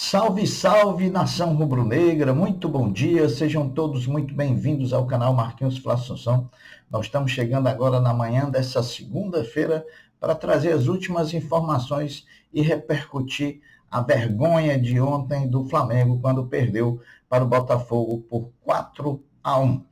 Salve, salve, nação rubro-negra, muito bom dia, sejam todos muito bem-vindos ao canal Marquinhos Flá Assunção. Nós estamos chegando agora na manhã dessa segunda-feira para trazer as últimas informações e repercutir a vergonha de ontem do Flamengo quando perdeu para o Botafogo por 4-1.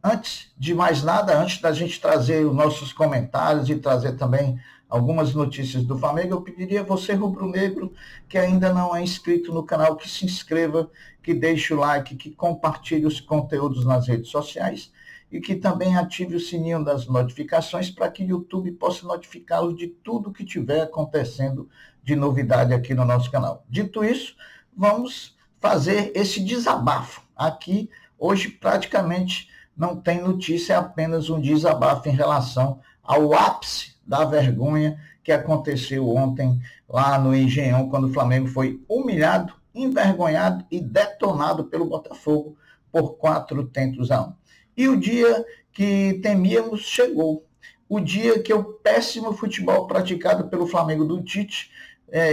Antes de mais nada, antes da gente trazer os nossos comentários e trazer também algumas notícias do Flamengo, eu pediria a você, rubro-negro, que ainda não é inscrito no canal, que se inscreva, que deixe o like, que compartilhe os conteúdos nas redes sociais e que também ative o sininho das notificações para que o YouTube possa notificá-lo de tudo que estiver acontecendo de novidade aqui no nosso canal. Dito isso, vamos fazer esse desabafo. Aqui, hoje, praticamente não tem notícia, é apenas um desabafo em relação ao ápice da vergonha que aconteceu ontem lá no Engenhão, quando o Flamengo foi humilhado, envergonhado e detonado pelo Botafogo por 4-1. E o dia que temíamos chegou. O dia que o péssimo futebol praticado pelo Flamengo do Tite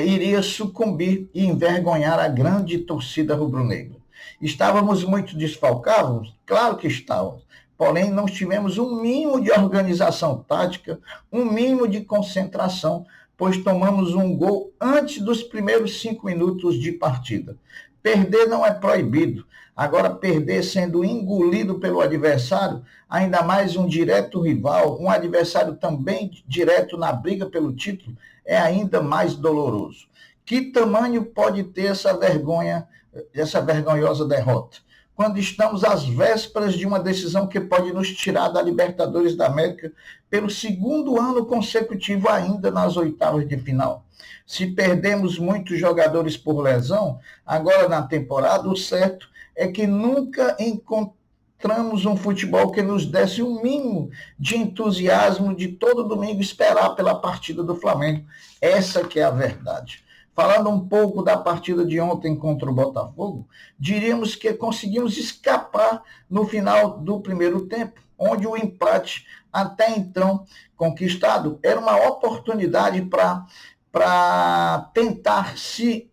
iria sucumbir e envergonhar a grande torcida rubro-negra. Estávamos muito desfalcados? Claro que estávamos. Porém, não tivemos um mínimo de organização tática, um mínimo de concentração, pois tomamos um gol antes dos primeiros 5 minutos de partida. Perder não é proibido. Agora, perder sendo engolido pelo adversário, ainda mais um direto rival, um adversário também direto na briga pelo título, é ainda mais doloroso. Que tamanho pode ter essa vergonha, essa vergonhosa derrota? Quando estamos às vésperas de uma decisão que pode nos tirar da Libertadores da América pelo segundo ano consecutivo ainda nas oitavas de final. Se perdemos muitos jogadores por lesão, agora na temporada, o certo é que nunca encontramos um futebol que nos desse um mínimo de entusiasmo de todo domingo esperar pela partida do Flamengo. Essa que é a verdade. Falando um pouco da partida de ontem contra o Botafogo, diríamos que conseguimos escapar no final do primeiro tempo, onde o empate, até então conquistado, era uma oportunidade para tentar se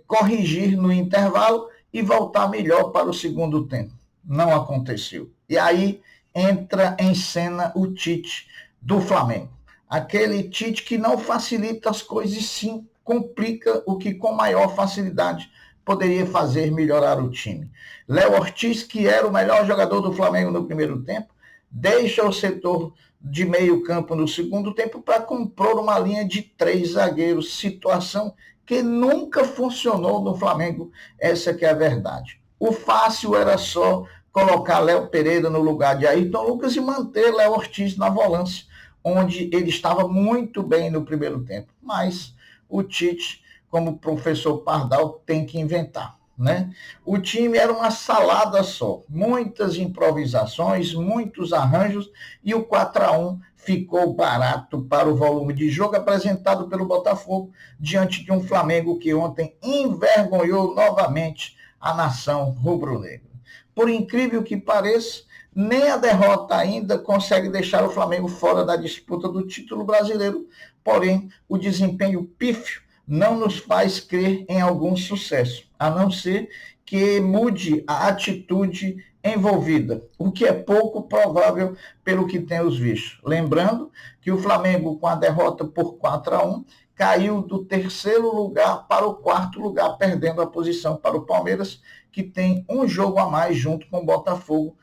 corrigir no intervalo e voltar melhor para o segundo tempo. Não aconteceu. E aí entra em cena o Tite do Flamengo. Aquele Tite que não facilita as coisas, sim complica o que com maior facilidade poderia fazer melhorar o time. Léo Ortiz, que era o melhor jogador do Flamengo no primeiro tempo, deixa o setor de meio campo no segundo tempo para compor uma linha de 3 zagueiros, situação que nunca funcionou no Flamengo, essa que é a verdade. O fácil era só colocar Léo Pereira no lugar de Ayrton Lucas e manter Léo Ortiz na volância, onde ele estava muito bem no primeiro tempo, mas o Tite, como o professor Pardal, tem que inventar, né? O time era uma salada só, muitas improvisações, muitos arranjos, e o 4-1 ficou barato para o volume de jogo apresentado pelo Botafogo, diante de um Flamengo que ontem envergonhou novamente a nação rubro-negra. Por incrível que pareça, nem a derrota ainda consegue deixar o Flamengo fora da disputa do título brasileiro, porém, o desempenho pífio não nos faz crer em algum sucesso, a não ser que mude a atitude envolvida, o que é pouco provável pelo que temos visto. Lembrando que o Flamengo, com a derrota por 4-1, caiu do 3º lugar para o 4º lugar, perdendo a posição para o Palmeiras, que tem um jogo a mais junto com o Botafogo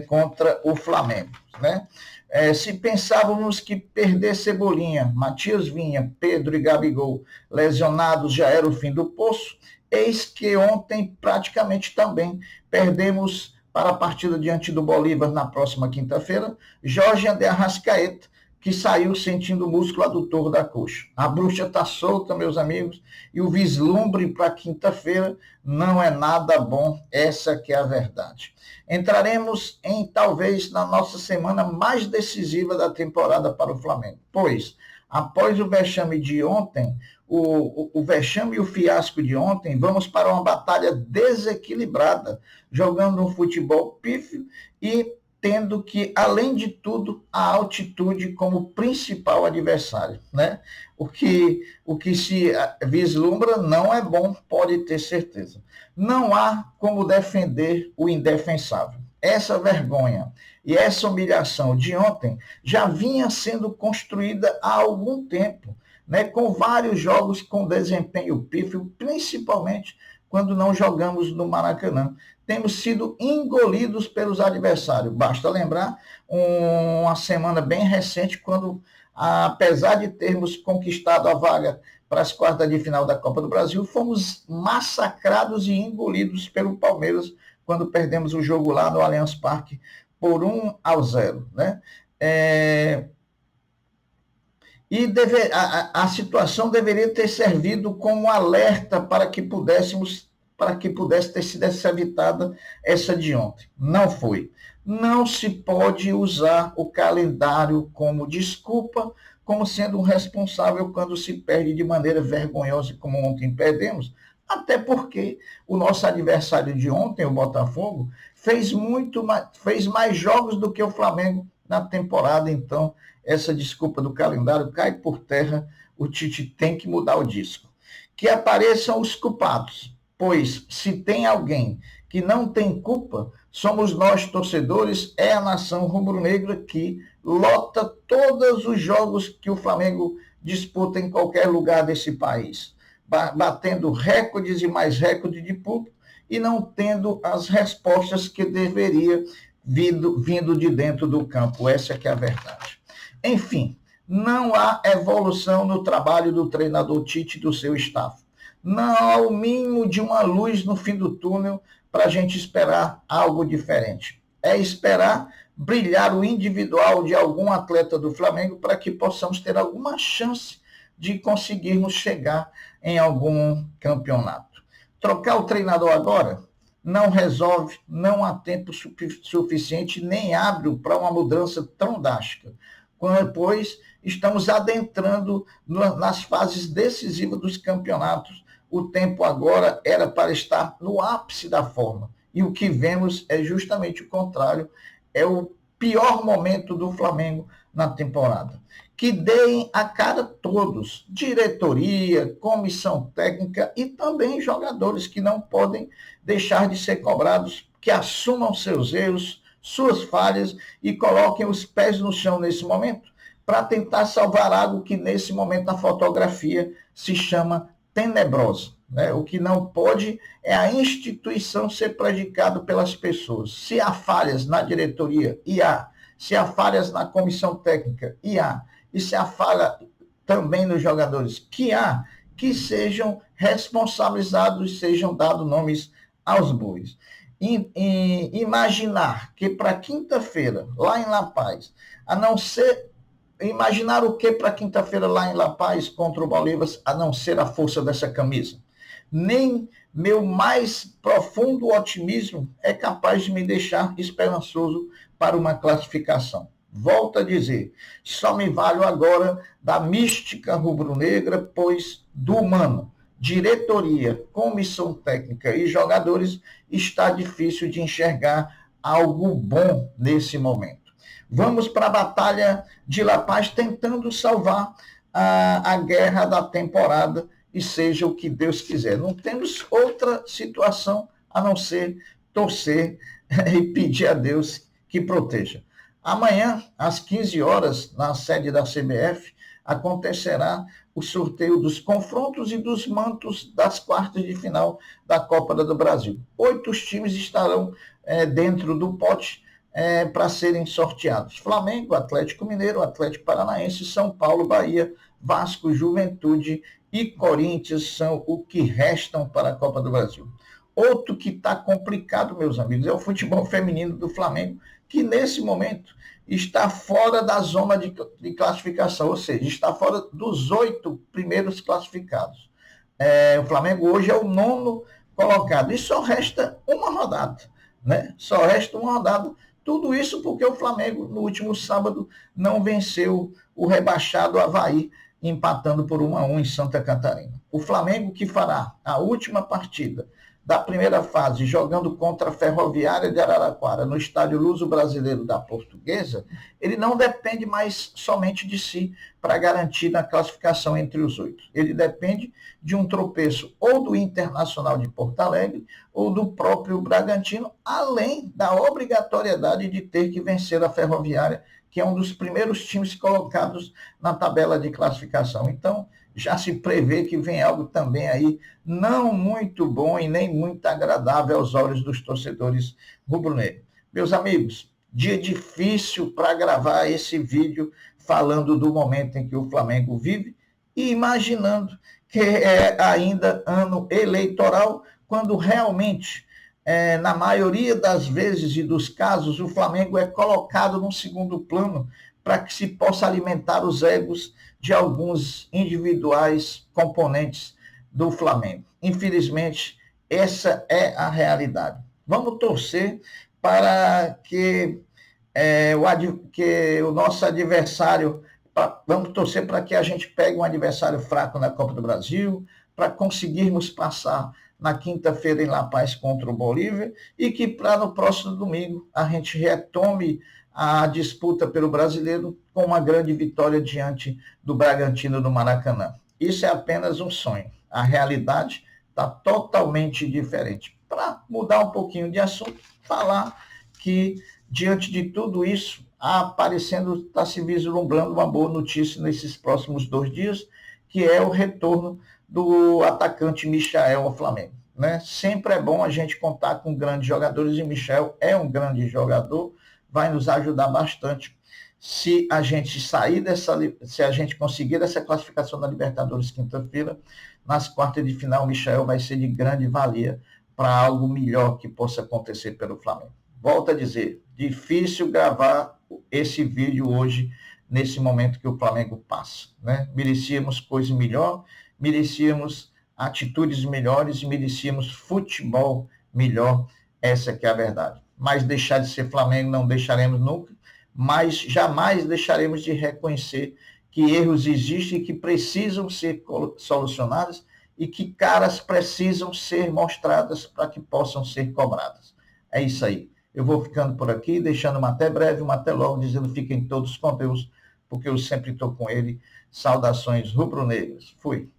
contra o Flamengo, né? Se pensávamos que perder Cebolinha, Matias Vinha, Pedro e Gabigol lesionados já era o fim do poço, eis que ontem praticamente também perdemos para a partida diante do Bolívar na próxima quinta-feira, Jorge André Arrascaeta, que saiu sentindo o músculo adutor da coxa. A bruxa está solta, meus amigos, e o vislumbre para quinta-feira não é nada bom, essa que é a verdade. Entraremos talvez na nossa semana mais decisiva da temporada para o Flamengo, pois após o vexame de ontem, o vexame e o fiasco de ontem, vamos para uma batalha desequilibrada, jogando um futebol pífio e tendo que, além de tudo, a altitude como principal adversário, né? O que se vislumbra não é bom, pode ter certeza. Não há como defender o indefensável. Essa vergonha e essa humilhação de ontem já vinha sendo construída há algum tempo, né? Com vários jogos com desempenho pífio, principalmente quando não jogamos no Maracanã. Temos sido engolidos pelos adversários. Basta lembrar uma semana bem recente, quando, apesar de termos conquistado a vaga para as quartas de final da Copa do Brasil, fomos massacrados e engolidos pelo Palmeiras quando perdemos o jogo lá no Allianz Parque por 1-0. Né? A situação deveria ter servido como alerta para que pudesse ter sido evitada essa de ontem. Não foi. Não se pode usar o calendário como desculpa, como sendo um responsável quando se perde de maneira vergonhosa, como ontem perdemos, até porque o nosso adversário de ontem, o Botafogo, fez mais jogos do que o Flamengo na temporada. Então, essa desculpa do calendário cai por terra. O Tite tem que mudar o disco. Que apareçam os culpados, pois se tem alguém que não tem culpa, somos nós, torcedores, é a nação rubro-negra que lota todos os jogos que o Flamengo disputa em qualquer lugar desse país, batendo recordes e mais recordes de público e não tendo as respostas que deveria vindo de dentro do campo. Essa que é a verdade. Enfim, não há evolução no trabalho do treinador Tite e do seu staff. Não há o mínimo de uma luz no fim do túnel para a gente esperar algo diferente. É esperar brilhar o individual de algum atleta do Flamengo para que possamos ter alguma chance de conseguirmos chegar em algum campeonato. Trocar o treinador agora não resolve, não há tempo suficiente, nem abre para uma mudança tão drástica. Pois estamos adentrando nas fases decisivas dos campeonatos. O tempo agora era para estar no ápice da forma. E o que vemos é justamente o contrário. É o pior momento do Flamengo na temporada. Que deem a cara todos, diretoria, comissão técnica e também jogadores, que não podem deixar de ser cobrados, que assumam seus erros, suas falhas e coloquem os pés no chão nesse momento para tentar salvar algo que nesse momento na fotografia se chama tenebrosa. Né? O que não pode é a instituição ser prejudicada pelas pessoas. Se há falhas na diretoria, e há. Se há falhas na comissão técnica, e há. E se há falha também nos jogadores, que há, que sejam responsabilizados e sejam dados nomes aos bois. Imaginar que para quinta-feira, lá em La Paz, a não ser... Imaginar o que para quinta-feira lá em La Paz contra o Bolívar, a não ser a força dessa camisa? Nem meu mais profundo otimismo é capaz de me deixar esperançoso para uma classificação. Volto a dizer, só me valho agora da mística rubro-negra, pois do humano, diretoria, comissão técnica e jogadores está difícil de enxergar algo bom nesse momento. Vamos para a Batalha de La Paz tentando salvar a guerra da temporada e seja o que Deus quiser. Não temos outra situação a não ser torcer e pedir a Deus que proteja. Amanhã, às 15 horas, na sede da CBF, acontecerá o sorteio dos confrontos e dos mantos das quartas de final da Copa do Brasil. 8 times estarão dentro do pote para serem sorteados. Flamengo, Atlético Mineiro, Atlético Paranaense, São Paulo, Bahia, Vasco, Juventude e Corinthians são o que restam para a Copa do Brasil. Outro que está complicado, meus amigos, é o futebol feminino do Flamengo, que nesse momento está fora da zona de classificação, ou seja, está fora dos 8 primeiros classificados. O Flamengo hoje é o 9º colocado e só resta uma rodada, né? Só resta uma rodada. Tudo isso porque o Flamengo, no último sábado, não venceu o rebaixado Avaí, empatando por 1-1 em Santa Catarina. O Flamengo que fará a última partida da primeira fase, jogando contra a Ferroviária de Araraquara, no estádio Luso Brasileiro da Portuguesa, ele não depende mais somente de si para garantir na classificação entre os 8. Ele depende de um tropeço ou do Internacional de Porto Alegre ou do próprio Bragantino, além da obrigatoriedade de ter que vencer a Ferroviária, que é um dos primeiros times colocados na tabela de classificação. Então, já se prevê que vem algo também aí não muito bom e nem muito agradável aos olhos dos torcedores rubro-negros. Meus amigos, dia difícil para gravar esse vídeo falando do momento em que o Flamengo vive e imaginando que é ainda ano eleitoral, quando realmente, na maioria das vezes e dos casos, o Flamengo é colocado num segundo plano para que se possa alimentar os egos de alguns individuais componentes do Flamengo. Infelizmente, essa é a realidade. Vamos torcer para que, o nosso adversário, vamos torcer para que a gente pegue um adversário fraco na Copa do Brasil, para conseguirmos passar na quinta-feira em La Paz contra o Bolívia e que para no próximo domingo a gente retome a disputa pelo brasileiro com uma grande vitória diante do Bragantino do Maracanã. Isso é apenas um sonho. A realidade está totalmente diferente. Para mudar um pouquinho de assunto, falar que diante de tudo isso, está se vislumbrando uma boa notícia nesses próximos 2 dias, que é o retorno do atacante Michael ao Flamengo. Né? Sempre é bom a gente contar com grandes jogadores e Michael é um grande jogador, vai nos ajudar bastante se a gente se a gente conseguir essa classificação da Libertadores quinta-feira, nas quartas de final, o Michael vai ser de grande valia para algo melhor que possa acontecer pelo Flamengo. Volto a dizer, difícil gravar esse vídeo hoje, nesse momento que o Flamengo passa. Né? Merecíamos coisa melhor, merecíamos atitudes melhores e merecíamos futebol melhor, essa que é a verdade. Mas deixar de ser Flamengo não deixaremos nunca, mas jamais deixaremos de reconhecer que erros existem e que precisam ser solucionados e que caras precisam ser mostradas para que possam ser cobradas. É isso aí. Eu vou ficando por aqui, deixando uma até breve, uma até logo, dizendo fiquem todos com Deus, porque eu sempre estou com ele. Saudações rubro-negras. Fui.